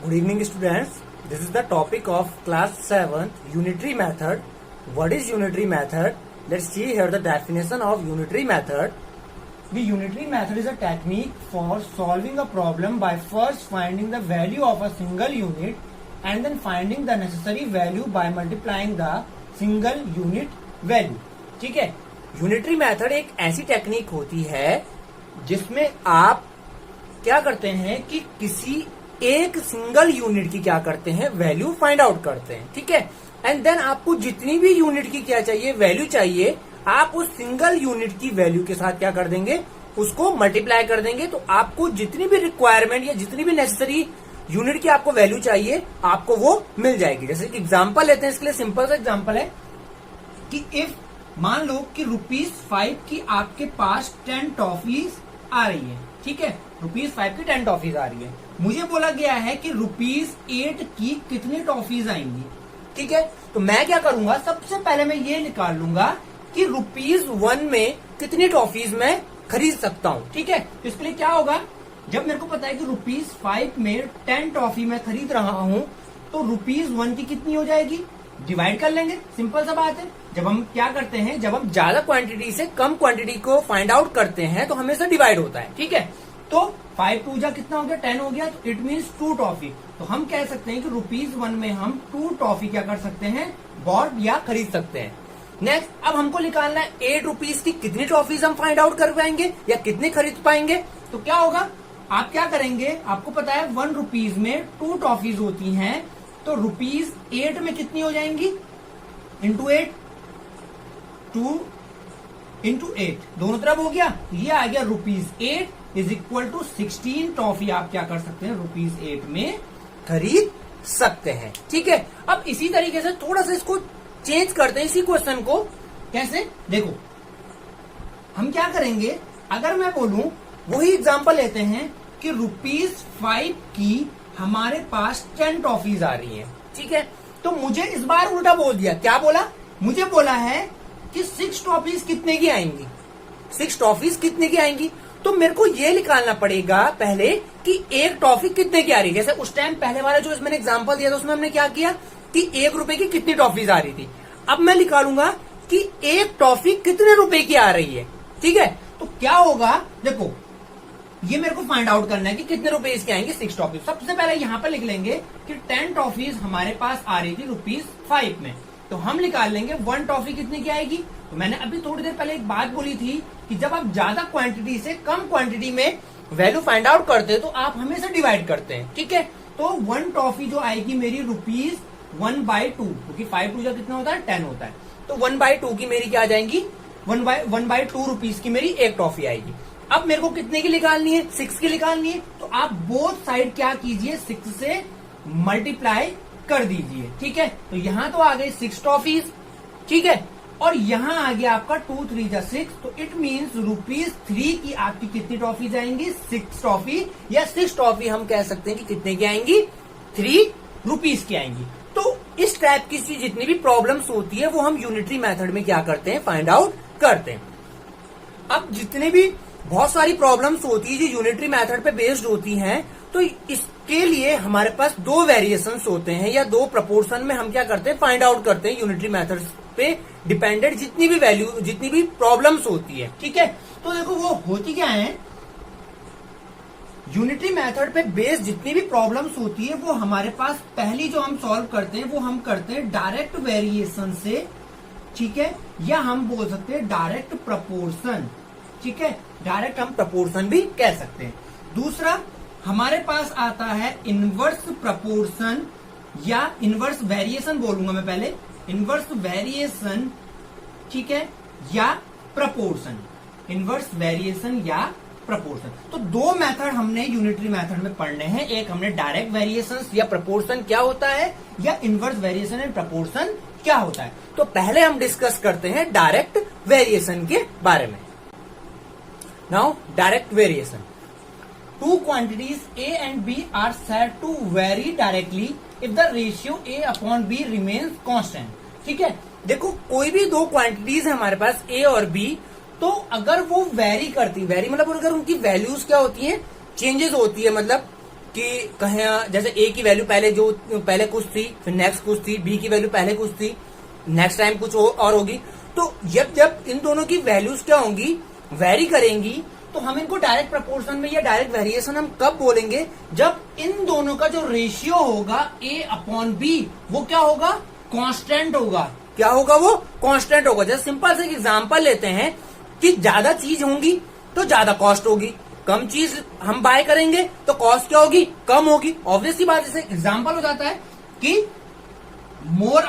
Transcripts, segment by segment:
Good evening, students. This is the topic of class 7, unitary method. What is unitary method? Let's see here the definition of unitary method. The unitary method is a technique for solving a problem by first finding the value of a single unit and then finding the necessary value by multiplying the single unit value. ठीक है, unitary method एक ऐसी technique होती है जिसमें आप क्या करते हैं कि किसी एक सिंगल यूनिट की क्या करते हैं, वैल्यू फाइंड आउट करते हैं. ठीक है, एंड देन आपको जितनी भी यूनिट की क्या चाहिए, वैल्यू चाहिए, आप उस सिंगल यूनिट की वैल्यू के साथ क्या कर देंगे, उसको मल्टीप्लाई कर देंगे. तो आपको जितनी भी रिक्वायरमेंट या जितनी भी नेसेसरी यूनिट की आपको वैल्यू चाहिए, आपको वो मिल जाएगी. जैसे कि एग्जांपल लेते हैं, इसके लिए सिंपल सा एग्जांपल है कि इफ मान लो कि ₹5 की आपके पास 10 टॉफीज आ रही है. ठीक है, ₹5 की 10 टॉफीज आ रही है. मुझे बोला गया है कि ₹8 की कितनी टॉफीज आएंगी. ठीक है, तो मैं क्या करूंगा, सबसे पहले मैं ये निकाल लूंगा कि ₹1 में कितनी टॉफीज मैं खरीद सकता हूं. ठीक है, तो इसके लिए क्या होगा, जब मेरे को पता है कि ₹5 में 10 टॉफी मैं खरीद रहा हूं, तो ₹1 की कितनी हो जाएगी, डिवाइड कर लेंगे. सिंपल सा बात है. जब हम क्या करते हैं, जब हम ज्यादा क्वांटिटी से कम क्वांटिटी को फाइंड आउट करते हैं तो हमेशा डिवाइड होता है. ठीक है, तो 5 2 जा कितना हो गया, 10 हो गया. तो इट मीन्स 2 टॉफी. तो हम कह सकते हैं कि ₹1 में हम 2 टॉफी क्या कर सकते हैं, बॉट या खरीद सकते हैं. नेक्स्ट, अब हमको निकालना है ₹8 की कितनी टॉफीज हम फाइंड आउट कर पाएंगे या कितने खरीद पाएंगे. तो क्या होगा, आप क्या करेंगे, आपको पता है ₹1 में 2 टॉफीज होती हैं, तो ₹8 में कितनी हो जाएंगी, इंटू 8, 2 इंटू 8 दोनों तरफ हो गया. ये आ गया ₹8 इज इक्वल टू 16 टॉफी आप क्या कर सकते हैं, ₹8 में खरीद सकते हैं. ठीक है, अब इसी तरीके से थोड़ा सा इसको चेंज करते हैं, इसी क्वेश्चन को. कैसे, देखो हम क्या करेंगे, अगर मैं बोलूं, वही एग्जांपल लेते हैं कि ₹5 की हमारे पास 10 टॉफीज आ रही है. ठीक है, तो मुझे इस बार उल्टा बोल दिया. क्या बोला, मुझे बोला है कि 6 टॉफीज कितने की आएंगी, 6 टॉफीज कितने की आएंगी. तो मेरे को ये निकालना पड़ेगा पहले कि एक टॉफी कितने की आ रही है. जैसे उस टाइम पहले वाला जो मैंने एग्जांपल दिया था, उसमें हमने क्या किया कि ₹1 की कितनी टॉफीज आ रही थी. अब मैं निकालूंगा कि एक टॉफी कितने रुपए की आ रही है. ठीक है, तो क्या होगा, देखो ये मेरे को फाइंड आउट करना है कि कितने रुपए इसके आएंगे, 6 टॉफीज. सबसे पहले यहां पर लिख लेंगे कि 10 टॉफीज हमारे पास आ रही थी ₹5 में. तो हम निकाल लेंगे 1 टॉफी कितने की आएगी. तो मैंने अभी थोड़ी देर पहले एक बात बोली थी कि जब आप ज्यादा क्वांटिटी से कम क्वांटिटी में वैल्यू फाइंड आउट करते हैं तो आप हमेशा डिवाइड करते हैं. ठीक है, तो 1 टॉफी जो आएगी मेरी ₹1/2, क्योंकि 5 2 कितना होता है, 10 होता है. तो 1/2 की मेरी क्या आ जाएंगी, 1/2 रुपीज की मेरी एक टॉफी आएगी. अब मेरे को कितने की निकालनी है, 6 की निकालनी है. तो आप बोथ साइड क्या कीजिए, 6 से मल्टीप्लाई कर दीजिए. ठीक है, तो यहां तो आ गई 6 टॉफीज. ठीक है, और यहां आ गया आपका 2 3 जा 6. तो इट मीन्स ₹3 की आपकी कितनी टॉफीज आएंगी, 6 टॉफी, या 6 टॉफी हम कह सकते हैं कि कितने की आएंगी, ₹3 की आएंगी. तो इस टाइप की जितनी भी प्रॉब्लम्स होती है वो हम यूनिटरी मेथड में क्या करते हैं, फाइंड आउट करते हैं. अब जितने भी बहुत सारी प्रॉब्लम्स होती है जो यूनिटरी मेथड पे बेस्ड होती हैं, तो इसके लिए हमारे पास 2 वेरिएशंस होते हैं या 2 प्रपोर्शन में हम क्या करते हैं, फाइंड आउट करते हैं यूनिटरी मेथड पे डिपेंडेंट जितनी भी वैल्यू, जितनी भी प्रॉब्लम्स होती है. ठीक है, तो देखो वो होती क्या है, यूनिटरी मेथड पे बेस्ड जितनी भी प्रॉब्लम्स होती है वो हमारे पास पहली जो हम सॉल्व करते हैं वो हम करते हैं डायरेक्ट वेरिएशन से. ठीक है, या हम बोल सकते हैं डायरेक्ट प्रपोर्शन. ठीक है, डायरेक्ट हम प्रपोर्शन भी कह सकते हैं. दूसरा हमारे पास आता है इनवर्स प्रपोर्शन या इनवर्स वेरिएशन बोलूंगा मैं पहले, इनवर्स वेरिएशन. ठीक है, या प्रपोर्शन, इनवर्स वेरिएशन या प्रपोर्शन. तो 2 मेथड हमने यूनिटरी मेथड में पढ़ने हैं. एक हमने डायरेक्ट वेरिएशन या प्रपोर्शन क्या होता है, या इनवर्स वेरिएशन एंड प्रपोर्शन क्या होता है. तो पहले हम डिस्कस करते हैं डायरेक्ट वेरिएशन के बारे में. Now direct variation. 2 quantities A and B are said to vary directly if the ratio A/B remains constant. ठीक है, देखो कोई भी 2 क्वांटिटीज है हमारे पास A और B, तो अगर वो वेरी करती, वेरी मतलब अगर उनकी वैल्यूज क्या होती हैं, चेंजेस होती है, मतलब कि कहें जैसे ए की वैल्यू पहले कुछ थी, फिर नेक्स्ट कुछ थी, बी की वैल्यू पहले कुछ थी, नेक्स्ट टाइम कुछ और होगी। तो जब इन दोनों की वैल्यूज क्या होंगी, वेरी करेंगी, तो हम इनको डायरेक्ट प्रपोर्शन में या डायरेक्ट वेरिएशन हम कब बोलेंगे, जब इन दोनों का जो रेशियो होगा ए अपॉन बी वो क्या होगा, कांस्टेंट होगा। क्या होगा, वो कांस्टेंट होगा। जैसे सिंपल से एग्जांपल लेते हैं कि ज्यादा चीज होंगी तो ज्यादा कॉस्ट होगी, कम चीज हम बाय करेंगे तो कॉस्ट क्या होगी, कम होगी। ऑब्वियसली बात, जैसे एग्जांपल हो जाता है कि मोर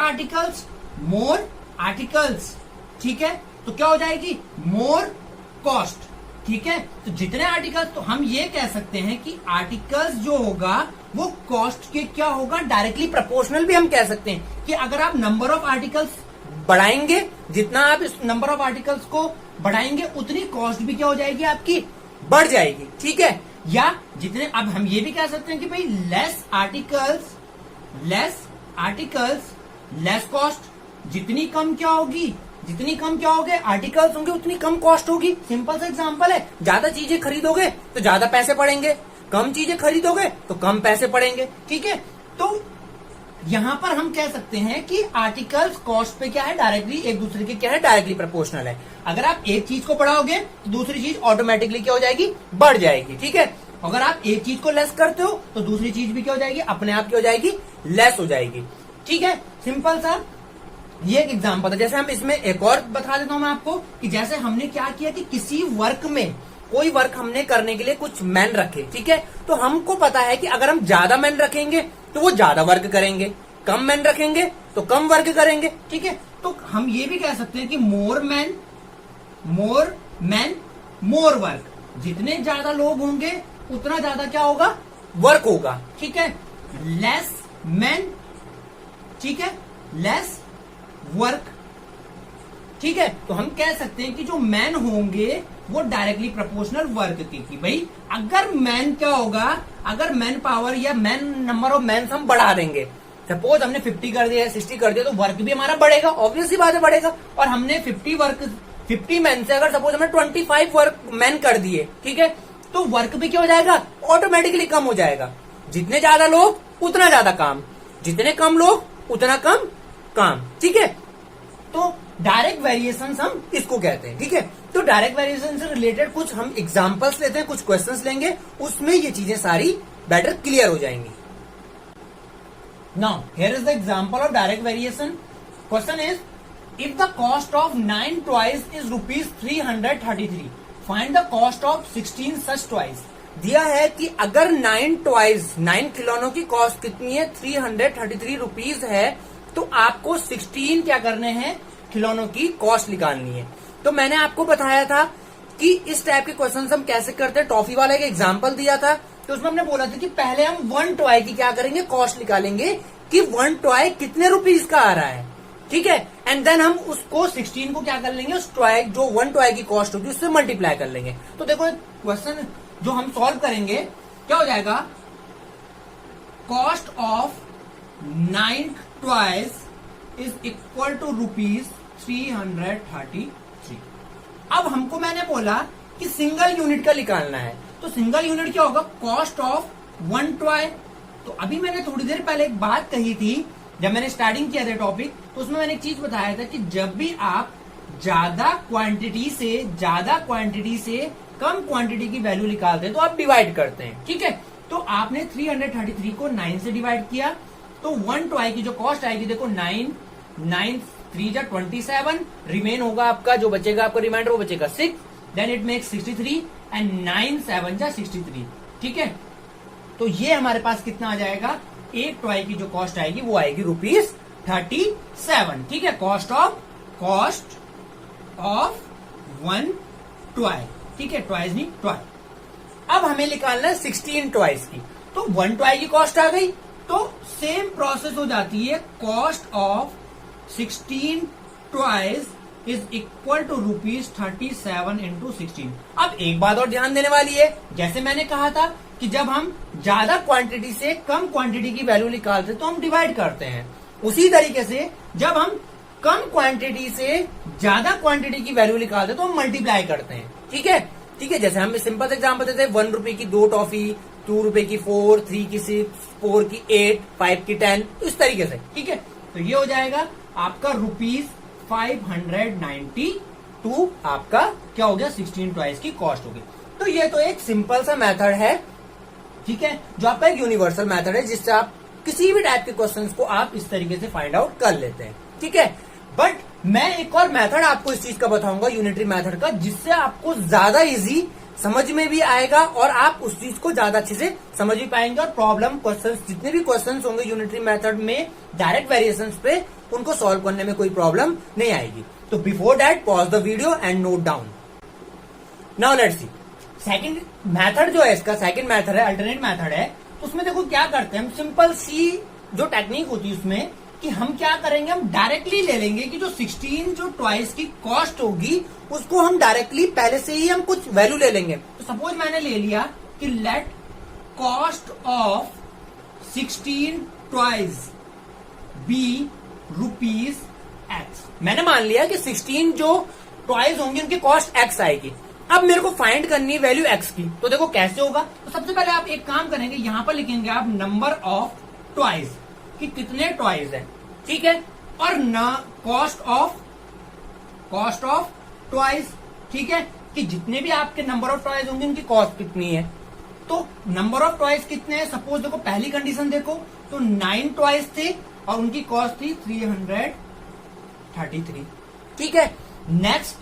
आर्टिकल्स, ठीक है, तो क्या हो जाएगी, मोर कॉस्ट, ठीक है। तो जितने आर्टिकल्स, तो हम ये कह सकते हैं कि आर्टिकल्स जो होगा वो कॉस्ट के क्या होगा, डायरेक्टली प्रोपोर्शनल भी हम कह सकते हैं कि अगर आप नंबर ऑफ आर्टिकल्स बढ़ाएंगे, जितना आप इस नंबर ऑफ आर्टिकल्स को बढ़ाएंगे उतनी कॉस्ट भी क्या हो जाएगी, आपकी बढ़ जाएगी, ठीक है। या जितने, अब हम ये भी कह सकते हैं कि भाई लेस आर्टिकल्स लेस कॉस्ट, जितनी कम क्या होगी आर्टिकल्स होंगे उतनी कम कॉस्ट होगी। सिंपल सा एग्जांपल है, ज्यादा चीजें खरीदोगे तो ज्यादा पैसे पड़ेंगे, कम चीजें खरीदोगे तो कम पैसे पड़ेंगे, ठीक है। तो यहां पर हम कह सकते हैं कि आर्टिकल्स कॉस्ट पे क्या है, डायरेक्टली एक दूसरे के क्या है, डायरेक्टली प्रोपोर्शनल है। अगर आप एक चीज को बढ़ाओगे तो दूसरी चीज ऑटोमेटिकली क्या हो जाएगी, बढ़ जाएगी, ठीक है। अगर आप एक चीज को लेस करते हो तो दूसरी चीज भी क्या हो जाएगी, अपने आप क्या हो जाएगी, लेस हो जाएगी, ठीक है। सिंपल सा ये एक एग्जाम्पल है। जैसे हम इसमें एक और बता देता हूं मैं आपको कि जैसे हमने क्या किया कि किसी वर्क में, कोई वर्क हमने करने के लिए कुछ मैन रखे, ठीक है। तो हमको पता है कि अगर हम ज्यादा मैन रखेंगे तो वो ज्यादा वर्क करेंगे, कम मैन रखेंगे तो कम वर्क करेंगे, ठीक है। तो हम ये भी कह सकते हैं कि मोर मैन मोर वर्क, जितने ज्यादा लोग होंगे उतना ज्यादा क्या होगा, वर्क होगा, ठीक है। लेस मैन, ठीक है, लेस वर्क, ठीक है। तो हम कह सकते हैं कि जो मैन होंगे वो डायरेक्टली प्रोपोर्शनल वर्क की, कि भाई अगर मैन क्या होगा, अगर मैन पावर या मैन नंबर ऑफ मैन हम बढ़ा देंगे, सपोज हमने 50 कर दिया, 60 कर दिया, तो वर्क भी हमारा बढ़ेगा, ऑब्वियसली बात है बढ़ेगा। और हमने 50 मैन से अगर सपोज हमने 25 वर्क मैन कर दिए, ठीक है, तो वर्क भी क्या हो जाएगा, ऑटोमेटिकली कम हो जाएगा। जितने ज्यादा लोग उतना ज्यादा काम, जितने कम लोग उतना कम काम, ठीक है। तो डायरेक्ट वेरिएशन हम इसको कहते हैं, ठीक है। तो डायरेक्ट वेरिएशन से रिलेटेड कुछ हम एग्जांपल्स लेते हैं, कुछ क्वेश्चंस लेंगे, उसमें ये चीजें सारी बेटर क्लियर हो जाएंगी। Now here is the example of direct variation. Question is, if the cost of 9 toys is ₹333, find the cost of 16 such toys. दिया है कि अगर 9 खिलौनों की कॉस्ट कितनी है, 333 रुपीज है, तो आपको 16 क्या करने हैं, खिलौनों की कॉस्ट निकालनी है। तो मैंने आपको बताया था कि इस टाइप के क्वेश्चन हम कैसे करते हैं। टॉफी वाले का एग्जांपल दिया था, तो उसमें हमने बोला था कि पहले हम 1 टॉय की क्या करेंगे, कॉस्ट निकालेंगे कि 1 टॉय कितने रुपीज का आ रहा है, ठीक है। एंड देन हम उसको 16 को क्या कर लेंगे, उस टॉय जो 1 टॉय की कॉस्ट होगी उससे मल्टीप्लाई कर लेंगे। तो देखो क्वेश्चन जो हम सॉल्व करेंगे क्या हो जाएगा, cost of 9 toys is equal to ₹333। अब हमको मैंने बोला कि सिंगल यूनिट का निकालना है, तो सिंगल यूनिट क्या होगा, कॉस्ट ऑफ 1 टॉय। तो अभी मैंने थोड़ी देर पहले एक बात कही थी, जब मैंने स्टार्टिंग किया था टॉपिक, तो उसमें मैंने एक चीज बताया था कि जब भी आप ज्यादा क्वांटिटी से कम क्वांटिटी की वैल्यू निकालते हैं तो आप डिवाइड करते हैं, ठीक है। तो आपने 333 को 9 से डिवाइड किया, तो 1 टॉय की जो कॉस्ट आएगी, देखो 9 3 जा 27, रिमेन होगा आपका, जो बचेगा आपका रिमाइंडर वो बचेगा 6, देन इट मेक्स 63 एंड 9 7 जा 63, ठीक है। तो ये हमारे पास कितना आ जाएगा, एक टॉय की जो कॉस्ट आएगी वो आएगी ₹37, ठीक है। कॉस्ट ऑफ 1 टॉय, ठीक है, टॉयज नहीं टॉय। अब हमें निकालना है 16 टॉयज की, तो 1 टॉय की कॉस्ट आ गई, तो सेम प्रोसेस हो जाती है, cost of 16 toys is equal to ₹37 into 16। अब एक बात और ध्यान देने वाली है, जैसे मैंने कहा था कि जब हम ज्यादा क्वांटिटी से कम क्वांटिटी की वैल्यू निकालते हैं तो हम डिवाइड करते हैं, उसी तरीके से जब हम कम क्वांटिटी से ज्यादा क्वांटिटी की वैल्यू निकालते हैं तो हम मल्टीप्लाई करते हैं, ठीक है। जैसे हम सिंपल एग्जांपल देते हैं, ₹1 की 2 टॉफी, ₹2 की 4, 3 की 6, 4 की 8, 5 की 10, इस तरीके से। ठीक है, तो ये हो जाएगा आपका ₹592 आपका क्या हो गया, 16 टॉयज की कॉस्ट हो गई। तो ये तो एक सिंपल सा मेथड है, ठीक है, जो आपका एक यूनिवर्सल मेथड है जिससे आप किसी भी टाइप के क्वेश्चंस को आप इस तरीके से फाइंड आउट कर लेते हैं। ठीक है, बट मैं एक और मेथड आपको इस चीज का बताऊंगा, यूनिटरी मेथड का, जिससे आपको ज्यादा इजी समझ में भी आएगा और आप उस चीज को ज्यादा अच्छे से समझ भी पाएंगे और प्रॉब्लम क्वेश्चंस, जितने भी क्वेश्चंस होंगे यूनिटरी मेथड में डायरेक्ट वेरिएशंस पे, उनको सॉल्व करने में कोई प्रॉब्लम नहीं आएगी। तो before that pause the video and note down. Now let's see second method जो है, इसका सेकंड मेथड है, अल्टरनेट मेथड है। तो उसमें देखो क्या करते हैं हम, सिंपल सी जो टेक्निक होती है उसमें कि हम क्या करेंगे, हम डायरेक्टली ले लेंगे कि जो 16 जो टॉयज की कॉस्ट होगी उसको हम डायरेक्टली पहले से ही हम कुछ वैल्यू ले लेंगे। तो सपोज मैंने ले लिया कि let cost of 16 toys be ₹X। मैंने मान लिया कि 16 जो टॉयज होंगे उनकी कॉस्ट X आएगी। अब मेरे को फाइंड करनी है वैल्यू X की, तो देखो कैसे होगा। तो सबसे पहले आप एक काम करेंगे, यहां पर लिखेंगे आप नंबर ऑफ टॉयज कि कितने टॉयज है, ठीक है, और ना कॉस्ट ऑफ टॉयज, ठीक है, कि जितने भी आपके नंबर ऑफ टॉयज होंगे उनकी कॉस्ट कितनी है। तो नंबर ऑफ टॉयज कितने हैं, सपोज देखो पहली कंडीशन देखो तो 9 टॉयज थे और उनकी कॉस्ट थी 333। ठीक है, नेक्स्ट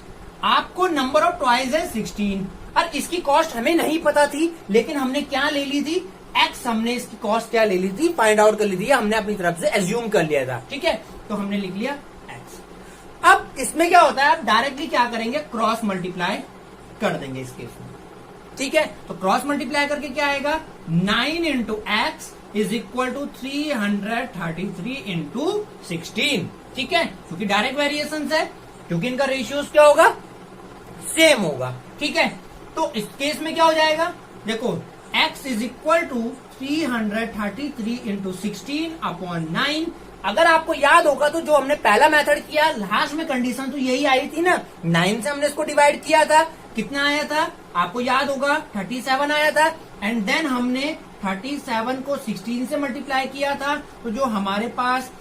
आपको नंबर ऑफ टॉयज है 16 और इसकी कॉस्ट हमें नहीं पता थी, लेकिन हमने क्या ले ली थी, X, हमने इसकी कॉस्ट क्या ले ली थी, फाइंड आउट कर ली थी, हमने अपनी तरफ से एज्यूम कर लिया था। ठीक है, तो हमने लिख लिया X। अब इसमें क्या होता है, आप डायरेक्टली क्या करेंगे, क्रॉस मल्टीप्लाई कर देंगे इस केस में। ठीक है, तो क्रॉस मल्टीप्लाई करके क्या आएगा, 9 into x is equal to 333 into 16। ठीक है, क्योंकि डायरेक्ट वेरिएशन है, क्योंकि इनका रेशियोज क्या होगा, सेम होगा। ठीक है, तो इस केस में क्या हो जाएगा, देखो x is equal to 333 into 16 upon 9। अगर आपको याद होगा तो जो हमने पहला मेथड किया, लास्ट में कंडीशन तो यही आई थी ना, 9 से हमने इसको डिवाइड किया था, कितना आया था आपको याद होगा, 37 आया था, एंड देन हमने 37 को 16 से मल्टीप्लाई किया था, तो जो हमारे पास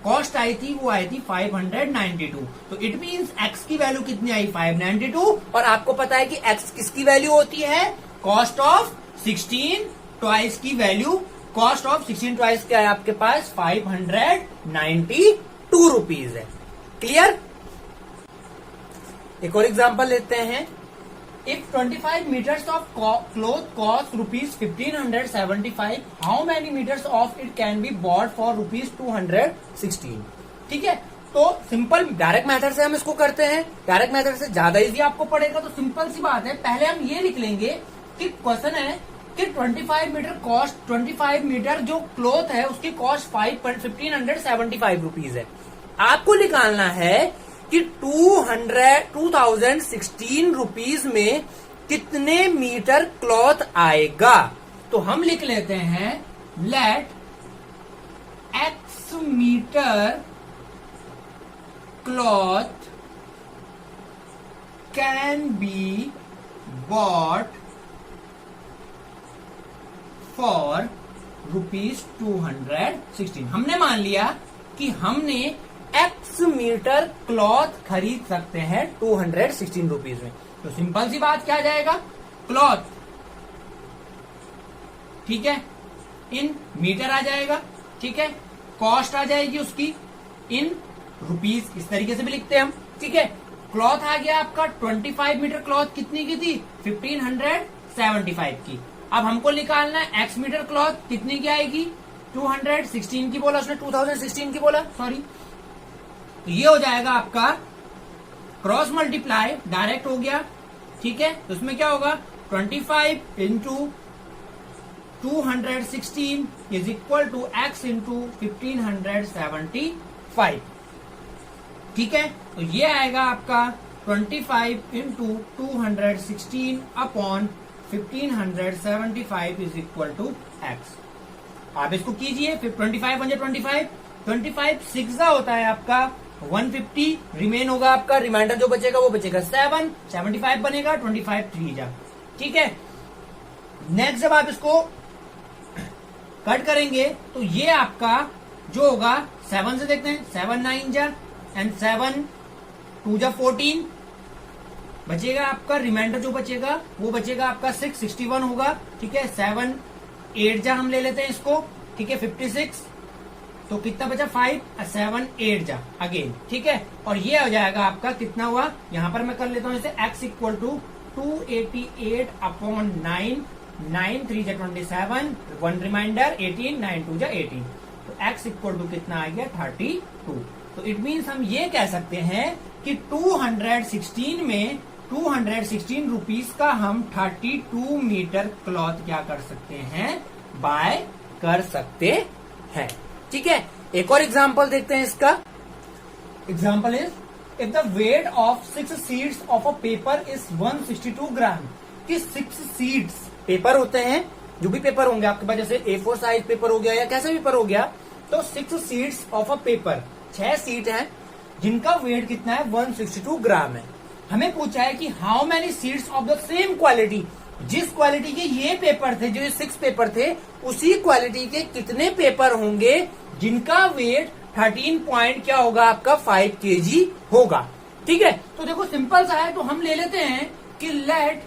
कॉस्ट आई थी वो आई थी 592। तो इट मींस x की वैल्यू कितनी आई, 592, और आपको पता है कि x किसकी वैल्यू होती है, कॉस्ट ऑफ 16 टॉयज की वैल्यू, कॉस्ट ऑफ 16 टॉयज क्या है आपके पास, 592 रुपीज है। क्लियर। एक और एग्जांपल लेते हैं, if 25 metres of cloth cost ₹1575, how many metres of it can be bought for ₹216। ठीक है, तो सिंपल डायरेक्ट मेथड से हम इसको करते हैं, डायरेक्ट मेथड से ज्यादा इजी आपको पड़ेगा। तो सिंपल सी बात है, पहले हम ये लिख लेंगे कि क्वेश्चन है कि 25 मीटर कॉस्ट, 25 मीटर जो क्लॉथ है उसकी कॉस्ट 1575 रुपीज है। आपको निकालना है कि 2016 रुपीज में कितने मीटर क्लॉथ आएगा। तो हम लिख लेते हैं, let x metre cloth can be bought for ₹216। हमने मान लिया कि हमने x मीटर क्लॉथ खरीद सकते हैं 216 रुपीज में। तो सिंपल सी बात क्या आ जाएगा, क्लॉथ, ठीक है, इन मीटर आ जाएगा, ठीक है, कॉस्ट आ जाएगी उसकी इन रुपीज, इस तरीके से भी लिखते हैं हम। ठीक है, क्लॉथ आ गया आपका 25 मीटर क्लॉथ कितनी की थी, 1575 की। अब हमको निकालना है एक्स मीटर क्लॉथ कितनी की आएगी, 216 की बोला उसने, 2016 की बोला, सॉरी। तो ये हो जाएगा आपका क्रॉस मल्टीप्लाई, डायरेक्ट हो गया। ठीक है, तो उसमें क्या होगा, 25 into 216 is equal to x into 1575। ठीक है, तो ये आएगा आपका 25 into 216 upon 1575 is equal to x. आप इसको कीजिए, फिर 25 1 25 6 होता है आपका 150, रिमेन होगा आपका, रिमाइंडर जो बचेगा वो बचेगा 7, 75 बनेगा, 25 3 जा। ठीक है, नेक्स्ट जब आप इसको कट करेंगे तो ये आपका जो होगा 7 से देखते हैं, 7 9 जा एंड 7 2 जा 14 बचेगा आपका, रिमाइंडर जो बचेगा वो बचेगा आपका 661 होगा, ठीक है। 7 8 जा हम ले लेते हैं इसको, ठीक है, 56, तो कितना बचा 5 7 8 जा अगेन, ठीक है। और ये हो जाएगा आपका कितना हुआ, यहां पर मैं कर लेता हूं इसे x इक्वल टू 288 अपॉन 9, 9 3 जा 27, 1 रिमाइंडर 18, 9 2 जा 18, तो x इक्वल टू कितना आ गया 32। तो इट मीन्स हम ये कह सकते हैं कि 216 में 216 रुपीज का हम 32 मीटर क्लॉथ क्या कर सकते हैं, बाय कर सकते हैं, ठीक है। एक और एग्जांपल देखते हैं इसका। Example is if the weight of 6 sheets of a paper is 162 ग्राम, कि 6 शीट्स पेपर होते हैं, जो भी पेपर होंगे आपके पास, जैसे A4 साइज पेपर हो गया या कैसा पेपर हो गया, तो 6 sheets of a paper, 6 sheet हैं जिनका वेट कितना है 162 ग्राम है। हमें पूछा है कि how many sheets of the same quality, जिस क्वालिटी के ये पेपर थे, जो 6 पेपर थे, उसी क्वालिटी के कितने पेपर होंगे जिनका वेट 13 पॉइंट क्या होगा आपका 5 kg होगा, ठीक है। तो देखो सिंपल सा है, तो हम ले लेते हैं कि let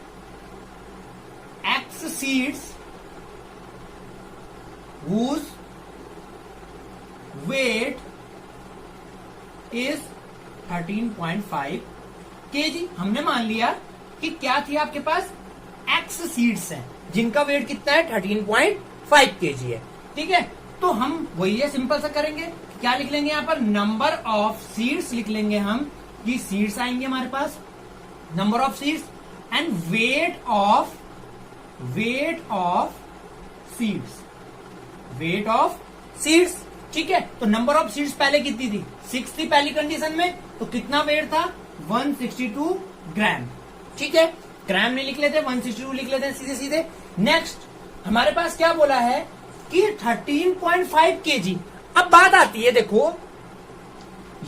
x sheets whose weight is 13.5 kg। हमने मान लिया कि क्या थी आपके पास x सीड्स हैं जिनका वेट कितना है 13.5 kg है, ठीक है। तो हम वही है, सिंपल सा करेंगे, क्या लिख लेंगे यहाँ पर, नंबर ऑफ सीड्स लिख लेंगे हम, कि सीड्स आएंगे हमारे पास, number of seeds and weight of seeds, ठीक है। तो नंबर ऑफ सीड्स पहले कितनी थी, 6 थी पहली कंडीशन में, तो कितना वेट था 162 ग्राम, ठीक है। ग्राम नहीं लिख लेते, 162 लिख लेते हैं सीधे सीधे। नेक्स्ट हमारे पास क्या बोला है कि 13.5 kg। अब बात आती है, देखो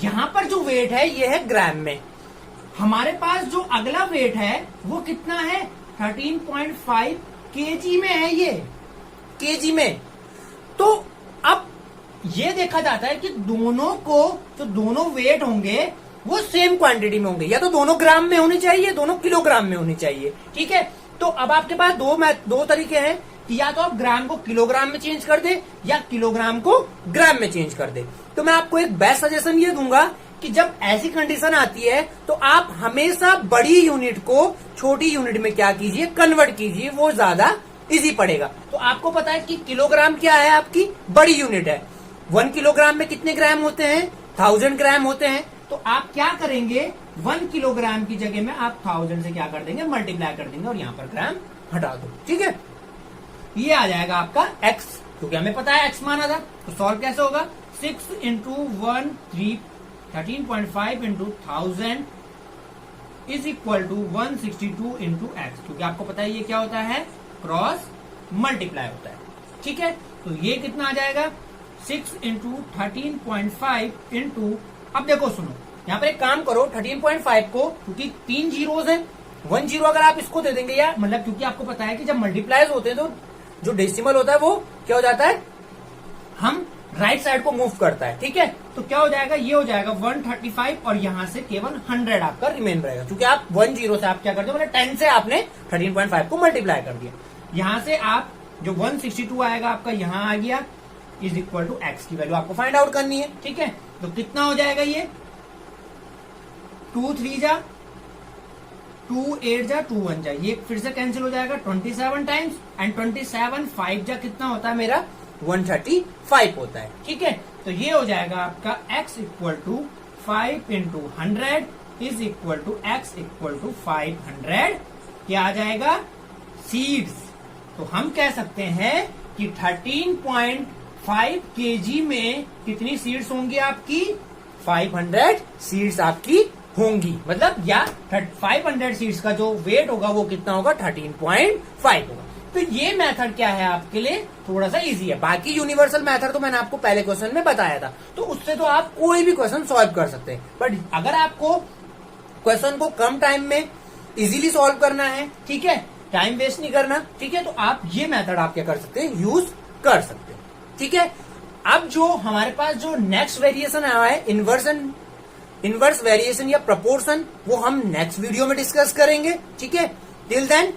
यहां पर जो वेट है ये है ग्राम में, हमारे पास जो अगला वेट है वो कितना है 13.5 kg में है, ये kg में। तो अब ये देखा जाता है कि दोनों को, जो दोनों वेट होंगे वो सेम क्वांटिटी में होंगे, या तो दोनों ग्राम में होने चाहिए, दोनों किलोग्राम में होने चाहिए, ठीक है। तो अब आपके पास दो तरीके हैं कि या तो आप ग्राम को किलोग्राम में चेंज कर दे या किलोग्राम को ग्राम में चेंज कर दे। तो मैं आपको एक बेस्ट सजेशन ये दूंगा कि जब ऐसी कंडीशन आती है तो आप हमेशा बड़ी यूनिट को छोटी यूनिट में क्या कीजिए, कन्वर्ट कीजिए, वो ज्यादा इजी पड़ेगा। तो आपको पता है कि किलोग्राम क्या है, आपकी बड़ी यूनिट है। 1 किलोग्राम में कितने ग्राम होते हैं, 1000 ग्राम होते हैं। तो आप क्या करेंगे, 1 किलोग्राम की जगह में आप 1000 से क्या कर देंगे, मल्टीप्लाई कर देंगे और यहाँ पर ग्राम हटा दो, ठीक है। ये आ जाएगा आपका x, क्योंकि हमें पता है x माना था। तो सॉल्व कैसे होगा, 6 into 1 13.5 into 1000 is equal to 162 into x, क्योंकि आपको पता है ये क्या होता है, क्रॉस मल्टीप्लाई होता है, ठीक है। तो ये कितना आ जाएगा 6 इंटू 13.5 इंटू, अब देखो सुनो, यहाँ पर एक काम करो, 13.5 को, क्योंकि 3 जीरोज हैं, 1 जीरो अगर आप इसको दे देंगे, या मतलब क्योंकि आपको पता है कि जब मल्टीप्लाइज होते हैं तो जो डेसिमल होता है वो क्या हो जाता है, हम राइट साइड को मूव करता है, ठीक है। तो क्या हो जाएगा, ये हो जाएगा 135 और यहाँ से केवल 100 आपका रिमेन रहेगा, क्योंकि आप 1 जीरो से आप क्या करते हो, मतलब 10 से आपने 13.5 को मल्टीप्लाई कर दिया। यहां से आप जो 162 आएगा आपका यहाँ आ गया, इज इक्वल टू एक्स की वैल्यू आपको फाइंड आउट करनी है, ठीक है। तो कितना हो जाएगा ये, 2 3 जा 2 8 जा 2 1 जा, ये फिर से कैंसिल हो जाएगा 27 टाइम्स, एंड 27 5 जा कितना होता है मेरा 135 होता है, ठीक है। तो ये हो जाएगा आपका x equal to 5 into 100 is equal to x equal to 500, क्या आ जाएगा, सीड्स। तो हम कह सकते हैं कि 13.5 kg में कितनी सीड्स होंगी आपकी, 500 सीड्स आपकी होंगी, मतलब या 500 सीड्स का जो वेट होगा वो कितना होगा 13.5 होगा। तो ये मेथड क्या है आपके लिए, थोड़ा सा इजी है। बाकी यूनिवर्सल मेथड तो मैंने आपको पहले क्वेश्चन में बताया था, तो उससे तो आप कोई भी क्वेश्चन सॉल्व कर सकते हैं। बट अगर आपको क्वेश्चन को कम टाइम में इजीली सॉल्व करना है, ठीक है, टाइम वेस्ट नहीं करना, ठीक है, तो आप ये मेथड आप क्या कर सकते हैं, यूज कर सकते हैं। ठीक है। अब जो हमारे पास जो नेक्स्ट वेरिएशन आया है इनवर्स वेरिएशन या प्रपोर्शन, वो हम नेक्स्ट वीडियो में डिस्कस करेंगे। ठीक है, टिल देन